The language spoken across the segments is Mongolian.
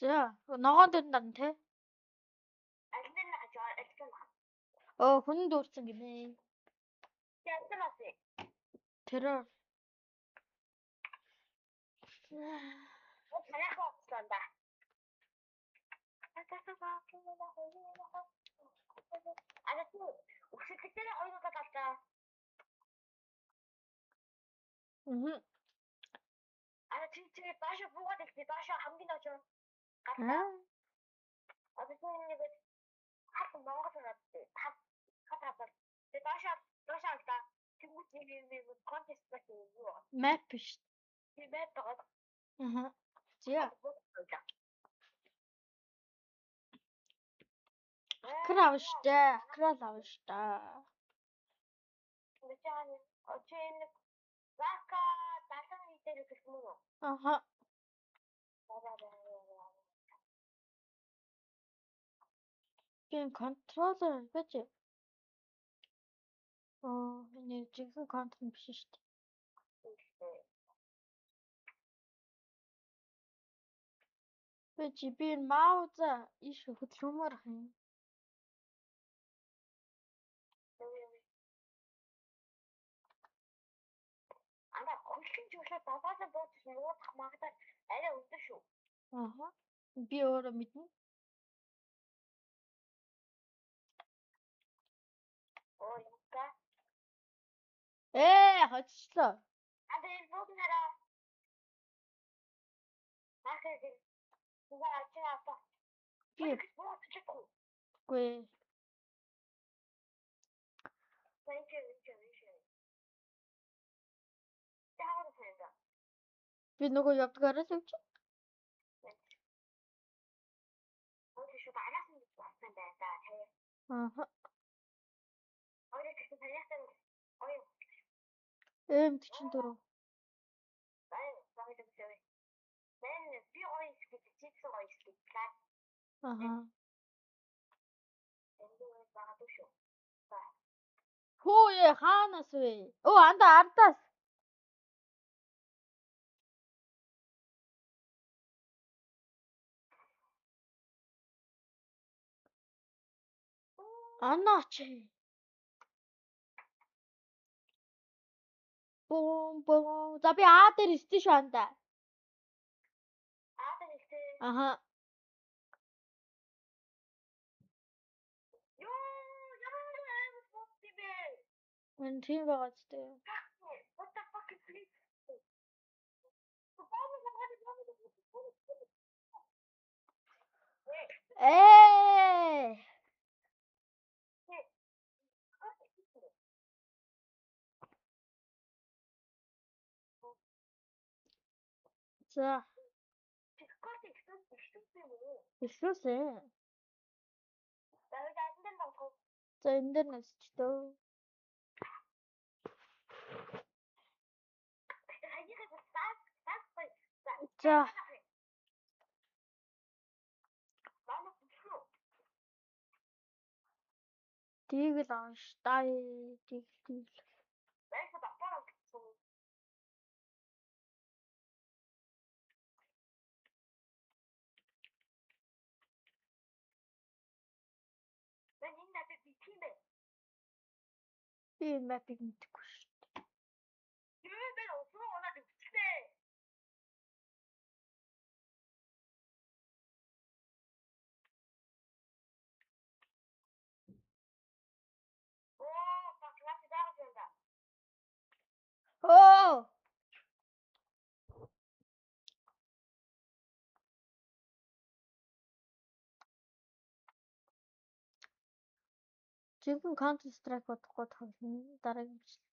За, ногоон дээр ндан те. Аль дээр нахаж аль маа. Хүн дүүрсэн гинэ. Янсан бас. Тэрээр. Танах болсон да. Арас нь өсөлтөөр хоёроо талтай. Арас чи баша буугаад ихтэй баша хамгийн очоо. Гатаа. Арас нэг хат Монгол гараад хат. Тэ баша алдаа. Тэнгуүт нэг контест байсан юу? Map биш. Би map байгаа. За. Крав авшта. Начаан очин вака тасан нитэр гэсэн үү? Би контроллер байж. Энэ жинхэнэ контрол биш шүү дээ. Би мауза иш хөдөлгөмөр хин. Ана хөлхөн жиглээ бабаасаа буучих нуурах магадаа арай өндөр шүү. Би өөрөө мэднэ. Юука. Хоцлоо. Энэ бууг нараа. Ахыг. Угаа ачаата. Би буучихгүй. Гүй. Би нөгөө явдгаараа л явчих. Өөшөө багаас нь болсон байда. Орой гэсэн тариахтай. M44. Би ойсгий чийсэн ойсгий. Хөөе хаанаас вэ? Ардаас. Анаач. Бом. За би дээр ирсэн шүү анда. Дээр ирсэн. Мэн тийм байгаа ч дээ. What the fuck is this? За. Ихлүүсэн. За энэ дээр нэсчдөө. За. Тэгэл авштай. Тэгэл. Би мапыг мэдгүй шүү дээ. Жинхэнэ Counter Strike бодохгүй тоглоно. Дараагийн бичлэг.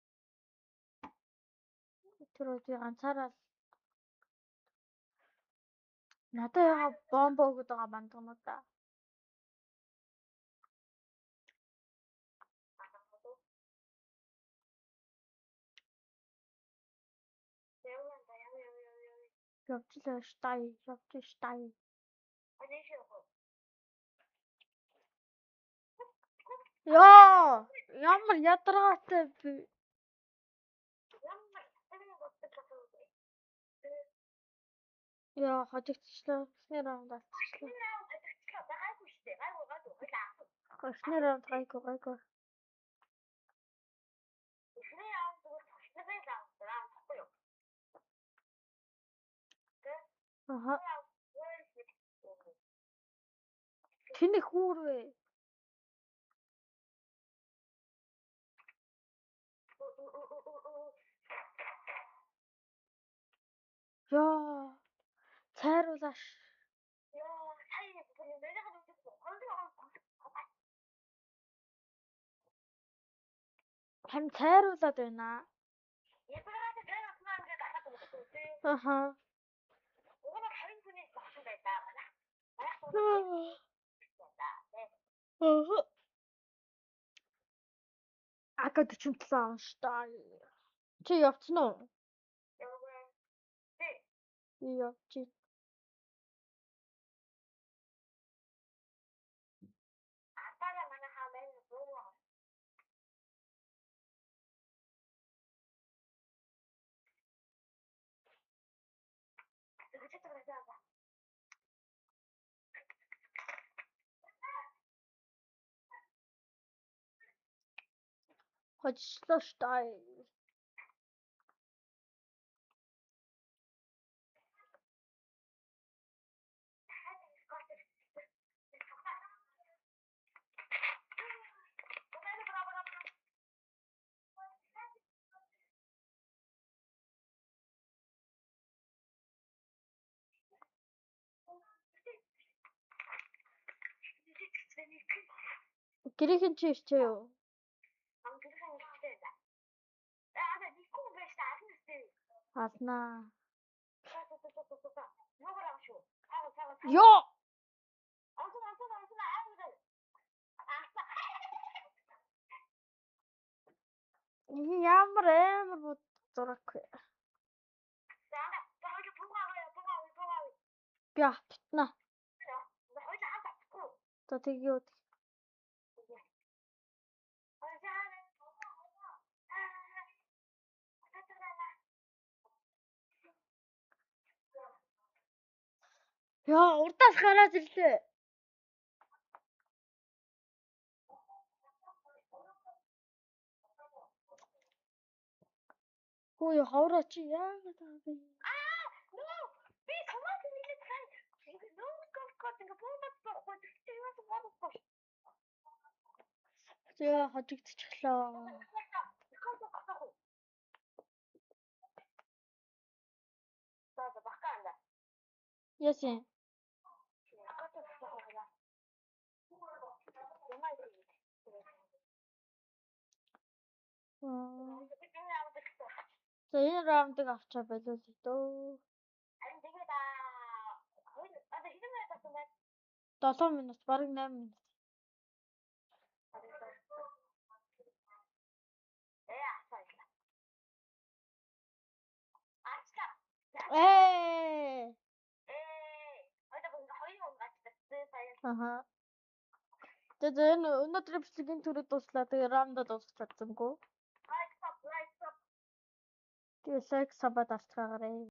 Тэр би ганцаараа надад яга бомб өгöd байгаа бандгнуу да. Явж штай. Ямар ядаргаатай би. Яа, хожигдчихлаа. Эхний раунд алдчихлаа. Эхний раунд хожигдчихлаа. Гайгүй шүү дээ. Гайгүй. Эхний раунд гайгүй. Эхний раунд зүгээр төгсгөө раунд тахгүй юу? Аха. Тэний хүүрвэ. Яа. Цайруулаш. Яа, сая бүр нэрийг нь үзэх Хэн цайруулаад байна. Японаас цайруулсан гэж гараад өгсөн тий. Аха. Уг нь 20 хүний багсан байлаа. Манайх Аха. Ака 47 штай. Чи явцсан уу? Явчих. Атара манайхаа мэн боо. Хожигдчихлаа штай. Гэрийнхэн чи ирчээ юу? Аснаа. Ёо. Ямар амар зураг. Би автна. За тэгье. Яа, урдаас гараад ирлээ. Хөөе, хавраа чи яагаад аа би? Би томат нийлээд байна. Ингээ нөөцгөөс ингээ бомбат байхгүй. Тэр юу бохгүй. Зөө хожигдчихлаа. Ясын. За энэ раундыг авчаа болов л дөө. 7 минут, бараг 8 минут. Аха. Тэгээ энэ өнөөдрийн бичлэгийн түрүү дуслаа. Тэгээ раундад дуусчихсангүй. Тэгээ лайк сабад авчихгаарай.